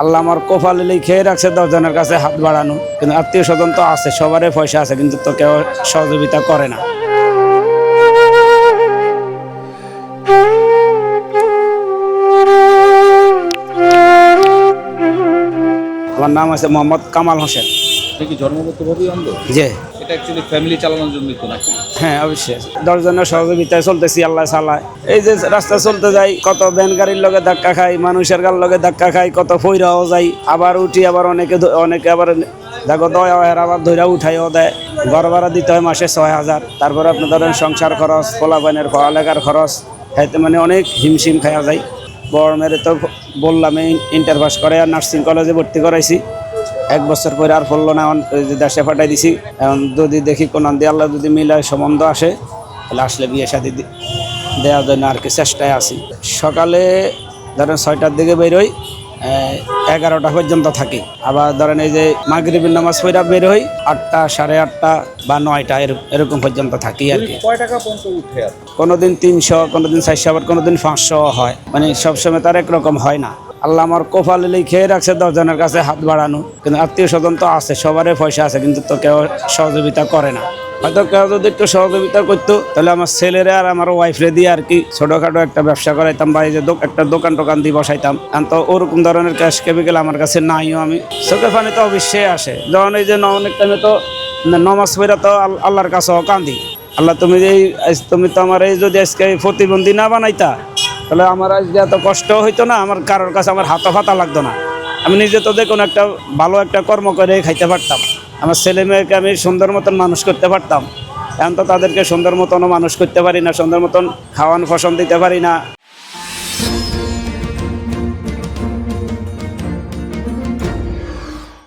আল্লাহ আমার কপালে লিখে রাখছে 10 জনের কাছে হাত বাড়ানো, কিন্তু আত্মীয় স্বজন তো আছে, সবারই পয়সা আছে, কিন্তু তো কেউ সহযোগিতা করে না। আমার নাম আছে মোহাম্মদ কামাল হোসেন। আপনি কি জন্মগতভাবেই অন্ধ? জি, এটা অ্যাকচুয়ালি ফ্যামিলি চালানোর জন্যই তো নাকি? হ্যাঁ অবশ্যই 10 জনের সহযোগিতায় চলতেছি, আল্লাহ চালায়। এই যে রাস্তা চলতে যাই, কত ভ্যান গাড়ির লগে ধাক্কা খাই, মানুষের গার লগে ধাক্কা খাই, কত ফইরাও যাই, আবার উঠি, আবার অনেকে আবার দেখো দয়া হয়, আবার ধৈরা উঠাইও দেয়। ঘর ভাড়া দিতে হয় মাসে 6,000, তারপরে আপনি ধরেন সংসার খরচ, পোলাপানের পড়ালেখার খরচ, খাইতে মানে অনেক হিমশিম খাওয়া যায়। বড় মেরে তো বললাম ইন্টার পাস করে আর নার্সিং কলেজে ভর্তি করাইছি, 1 বছর পরে আর পড়লো না, এখন ওই যে দেশে পাঠাই দিছি। এখন যদি দেখি কোন দিয়ে আল্লাহ যদি মিলায় সম্বন্ধ আসে, তাহলে আসলে বিয়ে শাদী দেওয়ার জন্য আর কি চেষ্টায় আছি। সকালে ধরেন 6টার দিকে বেরোই, 11টা পর্যন্ত থাকি। আবার ধরেন এই যে মাগরিবের নামাজ পড়া বের হই 8টা, 8:30 বা 9টা এরকম পর্যন্ত থাকি আর কি। কয় টাকা পর্যন্ত উঠে আর? কোনোদিন 300, কোনোদিন 400, আবার কোনোদিন 500 হয়, মানে সবসময় তার একরকম হয় না। আল্লাহ আমার কপালে লিখে রাখছে 10 জনের কাছে হাত বাড়ানো, কিন্তু আত্মীয় স্বজন তো আছে, সবারই পয়সা আছে, কিন্তু তো কেউ সহযোগিতা করে না। হয়তো কেউ যদি একটু সহযোগিতা করতো, তাহলে আমার ছেলেরা আর আমার ওয়াইফরে দিয়ে আর কি ছোটখাটো একটা ব্যবসা করাইতাম, বা এই যে একটা দোকান টোকান দিয়ে বসাইতাম। এখন তো ওরকম ধরনের ক্যাশ ক্যাপিটাল আমার কাছে নাইও। আমি চোখের পানি তো অবশ্যই আসে, যখন এই যে অনেক টাইমে তো নমাজ পড়া তো আল্লাহর কাছেও কান্দি, আল্লাহ তুমি তো আমার এই যদি আজকে প্রতিবন্ধী না বানাইতা, তাহলে আমার আজকে এত কষ্ট হইতো না, আমার কারোর কাছে আমার হাতও ফাতা লাগতো না, আমি নিজে তো দেখুন একটা ভালো একটা কর্ম করে খাইতে পারতাম, আমার ছেলে মেয়েকে আমি সুন্দর মতন মানুষ করতে পারতাম। এখন তো তাদেরকে সুন্দর মতনও মানুষ করতে পারি না, সুন্দর মতন খাওয়ান ফসল দিতে পারি না,